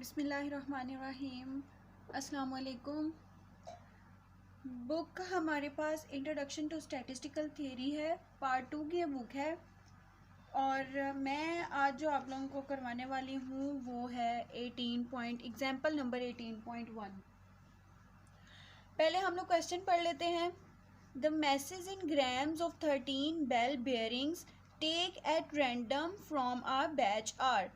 बिस्मिल्लाहिर्रहमानिर्रहीम। अस्सलाम वालेकुम। बुक हमारे पास इंट्रोडक्शन टू स्टैटिस्टिकल थ्योरी है, पार्ट 2 की ये बुक है। और मैं आज जो आप लोगों को करवाने वाली हूँ वो है एग्जाम्पल नंबर 18.1। पहले हम लोग क्वेश्चन पढ़ लेते हैं। The message in grams of 13 bell bearings take at random from a batch are.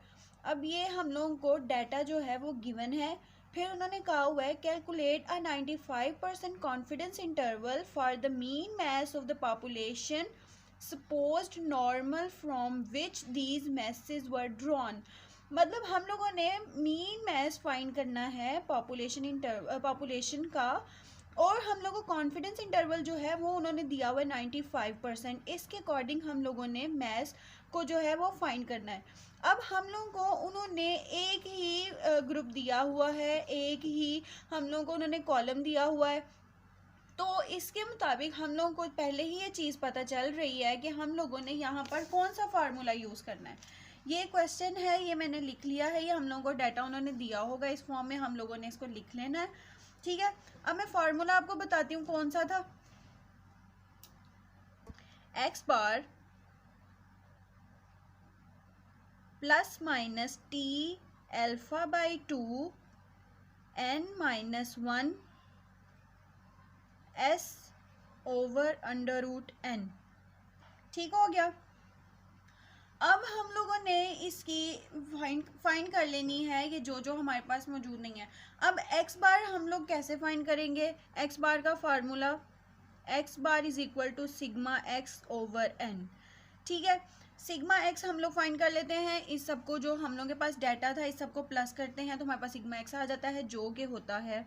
अब ये हम लोगों को डाटा जो है वो गिवन है, फिर उन्होंने कहा हुआ है calculate a 95% confidence interval for the mean mass of the population supposed normal from which these message were drawn. मतलब हम लोगों ने मीन मैस फाइंड करना है पॉपुलेशन का, और हम लोगों को कॉन्फिडेंस इंटरवल जो है वो उन्होंने दिया हुआ है 95%। इसके अकॉर्डिंग हम लोगों ने मैथ्स को जो है वो फाइंड करना है। अब हम लोगों को उन्होंने एक ही ग्रुप दिया हुआ है, एक ही हम लोगों को उन्होंने कॉलम दिया हुआ है, तो इसके मुताबिक हम लोगों को पहले ही ये चीज़ पता चल रही है कि हम लोगों ने यहाँ पर कौन सा फार्मूला यूज़ करना है। ये क्वेश्चन है, ये मैंने लिख लिया है, ये हम लोगों को डाटा उन्होंने दिया होगा इस फॉर्म में, हम लोगों ने इसको लिख लेना है। ठीक है, अब मैं फार्मूला आपको बताती हूँ कौन सा था। X bar plus minus t alpha by 2 n minus 1 s over under root n। ठीक हो गया। अब हम लोगों ने इसकी फाइंड कर लेनी है कि जो हमारे पास मौजूद नहीं है। अब एक्स बार हम लोग कैसे फाइंड करेंगे? एक्स बार का formula x bar is equal to sigma x over n. ठीक है, सिग्मा एक्स हम लोग फाइंड कर लेते हैं। इस सबको जो हम लोगों के पास डाटा था इस सबको प्लस करते हैं तो हमारे पास सिग्मा एक्स आ जाता है, जो कि होता है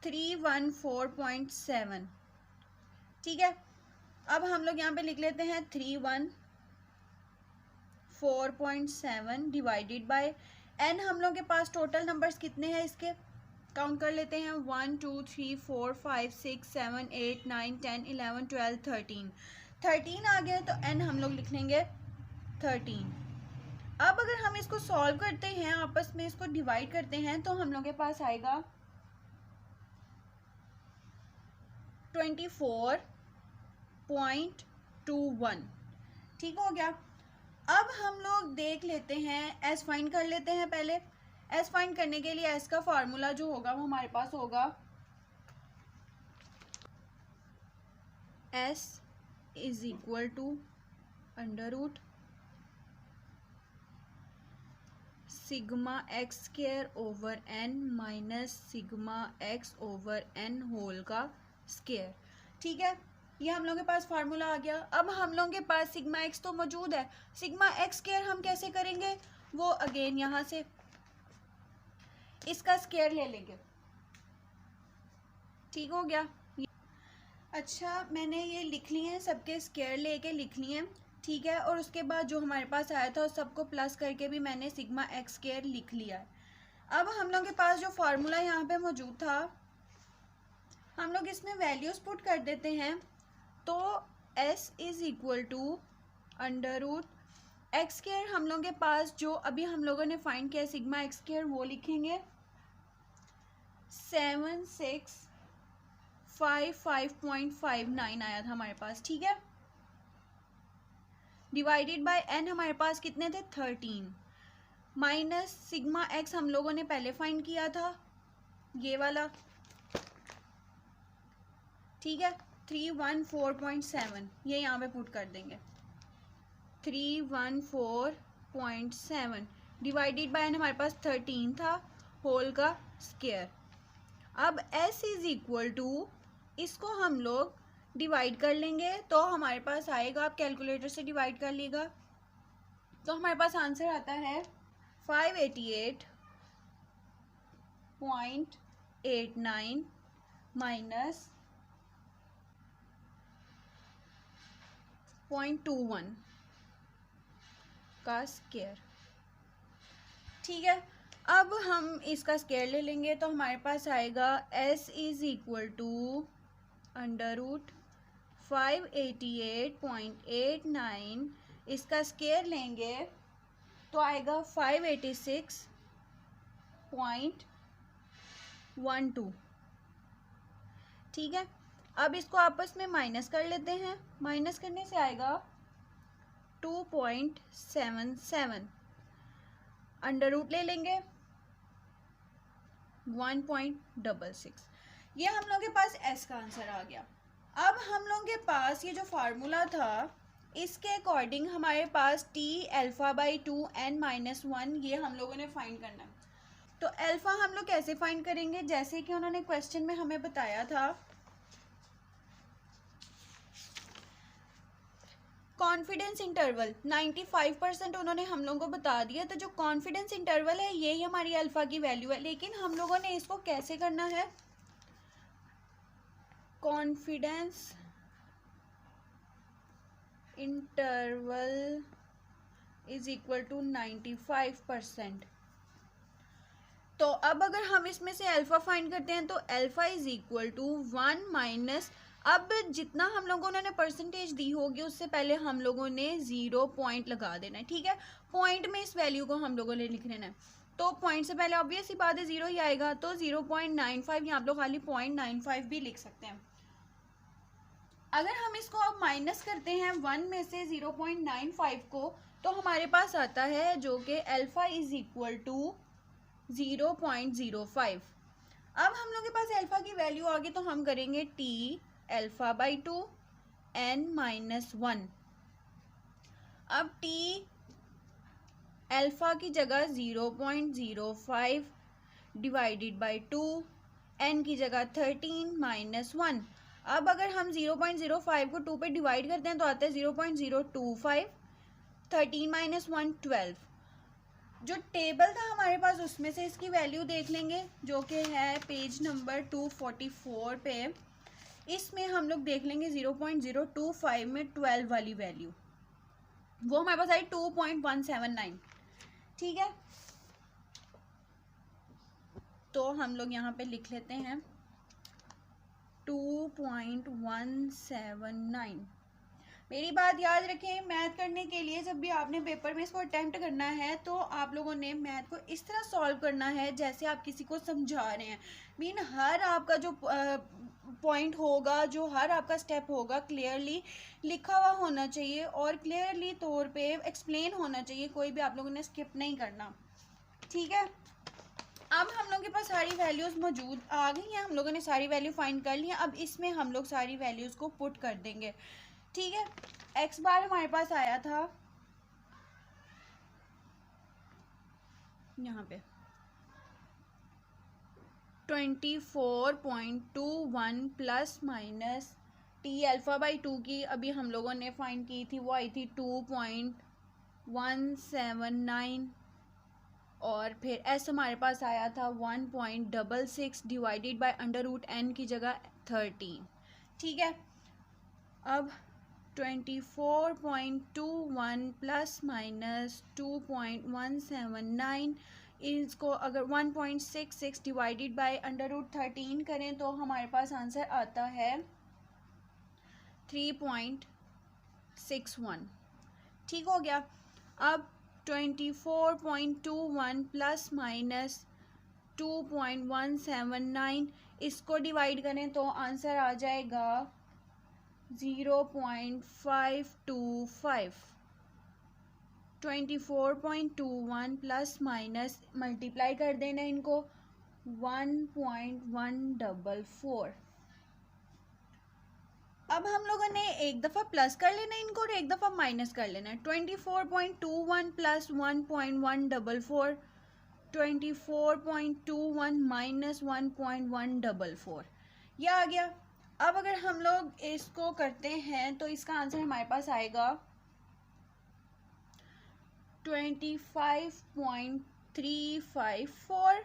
314.7। ठीक है, अब हम लोग यहाँ पे लिख लेते हैं 314.7 डिवाइडेड बाय एन। हम लोग के पास टोटल नंबर्स कितने हैं इसके काउंट कर लेते हैं। 1 2 3 4 5 6 7 8 9 10 11 12 13 आ गया, तो एन हम लोग लिख लेंगे 13। अब अगर हम इसको सॉल्व करते हैं, आपस में इसको डिवाइड करते हैं, तो हम लोग के पास आएगा 24.21। ठीक हो गया। अब हम लोग देख लेते हैं, एस फाइंड कर लेते हैं। पहले एस फाइंड करने के लिए एस का फार्मूला जो होगा वो हमारे पास होगा s is equal to under root sigma x square over n minus sigma x over n whole का स्क्वायर। ठीक है, ये हम लोगों के पास फार्मूला आ गया। अब हम लोगों के पास सिग्मा एक्स तो मौजूद है, सिग्मा एक्स स्क्वायर हम कैसे करेंगे? वो अगेन यहाँ से इसका स्क्वायर ले लेंगे। ठीक हो गया। अच्छा, मैंने ये लिख लिए हैं, सबके स्क्वायर लेके लिख लिए हैं। ठीक है, और उसके बाद जो हमारे पास आया था उस सबको प्लस करके भी मैंने सिग्मा एक्स स्क्वायर लिख लिया है। अब हम लोग के पास जो फार्मूला यहाँ पे मौजूद था, हम लोग इसमें वैल्यूज पुट कर देते हैं। तो s is equal to under root x square, हम लोग के पास जो अभी हम लोगों ने फाइंड किया सिग्मा एक्स स्क्वायर, वो लिखेंगे 7655.59 आया था हमारे पास। ठीक है, डिवाइडेड बाय n हमारे पास कितने थे? 13 माइनस सिग्मा एक्स हम लोगों ने पहले फाइंड किया था, ये वाला। ठीक है, 314.7 ये यहाँ पे पुट कर देंगे। 314.7 डिवाइडेड बाय n हमारे पास 13 था, होल का स्क्वायर। अब s इज इक्वल टू, इसको हम लोग डिवाइड कर लेंगे तो हमारे पास आएगा, आप कैलकुलेटर से डिवाइड कर लीजिएगा, तो हमारे पास आंसर आता है 588.89 माइनस 0.21 का स्क्वायर। ठीक है, अब हम इसका स्क्वायर ले लेंगे तो हमारे पास आएगा s is equal to under root 588.89, इसका स्क्वायर लेंगे तो आएगा 586.12। ठीक है, अब इसको आपस में माइनस कर लेते हैं। माइनस करने से आएगा 2.77, अंडर रूट ले लेंगे 1.66। ये हम लोग के पास एस का आंसर आ गया। अब हम लोग के पास ये जो फार्मूला था इसके अकॉर्डिंग हमारे पास टी अल्फा बाई 2n-1 ये हम लोगों ने फाइंड करना है। तो अल्फा हम लोग कैसे फाइंड करेंगे, जैसे कि उन्होंने क्वेश्चन में हमें बताया था, कॉन्फिडेंस इंटरवल 95% उन्होंने हम लोगों को बता दिया। तो जो कॉन्फिडेंस इंटरवल है यही हमारी अल्फा की वैल्यू है, लेकिन हम लोगों ने इसको कैसे करना है, confidence interval is equal to 95%। तो अब अगर हम इसमें से अल्फा फाइंड करते हैं तो alpha is equal to 1 minus, अब जितना हम लोगों ने परसेंटेज दी होगी उससे पहले हम लोगों ने 0 पॉइंट लगा देना है। ठीक है, पॉइंट में इस वैल्यू को हम लोगों ने लिख लेना है। तो पॉइंट से पहले ऑब्वियस ही बात है 0 ही आएगा, तो 0.95 या आप लोग खाली 0.95 भी लिख सकते हैं। अगर हम इसको अब माइनस करते हैं 1 में से 0.95 को, तो हमारे पास आता है जो कि अल्फा इज इक्वल टू 0.05। अब हम लोग के पास अल्फा की वैल्यू आ गई, तो हम करेंगे टी अल्फा बाई 2n-1। अब टी अल्फा की जगह 0.05 डिवाइडेड बाई 2, n की जगह 13-1। अब अगर हम 0.05 को 2 पे डिवाइड करते हैं तो आता है 0.025, 13-1 12। जो टेबल था हमारे पास उसमें से इसकी वैल्यू देख लेंगे, जो कि है पेज नंबर 244 पे। इसमें हम लोग देख लेंगे 0.025 में 12 वाली वैल्यू, वो हमारे पास आई 2.179। ठीक है, तो हम लोग यहाँ पे लिख लेते हैं 2.179। मेरी बात याद रखें, मैथ करने के लिए जब भी आपने पेपर में इसको अटेम्प्ट करना है तो आप लोगों ने मैथ को इस तरह सॉल्व करना है जैसे आप किसी को समझा रहे हैं। मीन हर आपका जो पॉइंट होगा, जो हर आपका स्टेप होगा, क्लियरली लिखा हुआ होना चाहिए और क्लियरली तौर पे एक्सप्लेन होना चाहिए, कोई भी आप लोगों ने स्किप नहीं करना। ठीक है, अब हम लोगों के पास सारी वैल्यूज़ मौजूद आ गई हैं, हम लोगों ने सारी वैल्यू फाइंड कर ली है। अब इसमें हम लोग सारी वैल्यूज़ को पुट कर देंगे। ठीक है, एक्स बार हमारे पास आया था यहाँ पे 24.21 plus minus T alpha by 2 की अभी हम लोगों ने फाइंड की थी, वो आई थी 2.179, और फिर एस हमारे पास आया था 1.66 divided by under root n की जगह 13। ठीक है, अब 24.21 प्लस माइनस 2.179, इसको अगर 1.66 डिवाइडेड बाय अंडर रूट 13 करें तो हमारे पास आंसर आता है 3.61। ठीक हो गया। अब 24.21 प्लस माइनस 2.179 इसको डिवाइड करें तो आंसर आ जाएगा 0.525। 24.21 प्लस माइनस मल्टीप्लाई कर देना इनको 1.144। अब हम लोगों ने एक दफ़ा प्लस कर लेना इनको और एक दफ़ा माइनस कर लेना है। 24.21 प्लस 1.144, 24.21 माइनस 1.144, यह आ गया। अब अगर हम लोग इसको करते हैं तो इसका आंसर हमारे पास आएगा 25.354,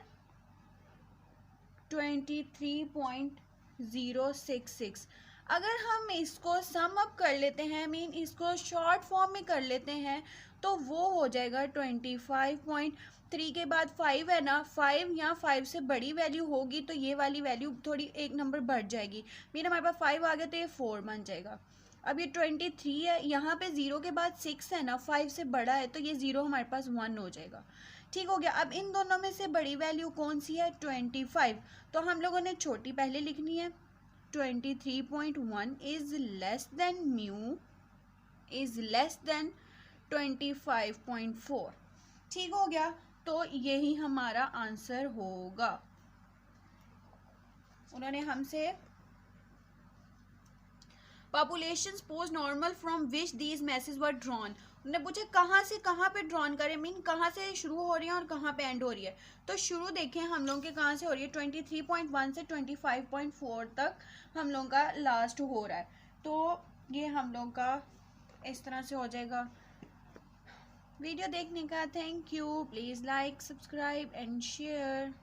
23.066। अगर हम इसको सम अप कर लेते हैं, मीन इसको शॉर्ट फॉर्म में कर लेते हैं, तो वो हो जाएगा 25.3 के बाद 5 है ना, 5 या 5 से बड़ी वैल्यू होगी तो ये वाली वैल्यू थोड़ी एक नंबर बढ़ जाएगी। मीन हमारे पास 5 आ गया तो ये 4 बन जाएगा। अब ये 23 है, यहाँ पे 0 के बाद 6 है ना, 5 से बड़ा है, तो ये 0 हमारे पास 1 हो जाएगा। ठीक हो गया। अब इन दोनों में से बड़ी वैल्यू कौन सी है? 25। तो हम लोगों ने छोटी पहले लिखनी है। 23.1 is less than mu is less than 25.4। ठीक हो गया। तो यही हमारा आंसर होगा। उन्होंने हमसे population pose normal from which these message were drawn, उन्होंने पूछा कहाँ से कहाँ पे ड्रॉन करें, मीन कहाँ से शुरू हो रही है और कहाँ पे एंड हो रही है। तो शुरू देखें हम लोग के कहाँ से हो रही है, 23.1 से 25.4 तक हम लोग का लास्ट हो रहा है। तो ये हम लोग का इस तरह से हो जाएगा। वीडियो देखने का thank you. Please like, subscribe and share.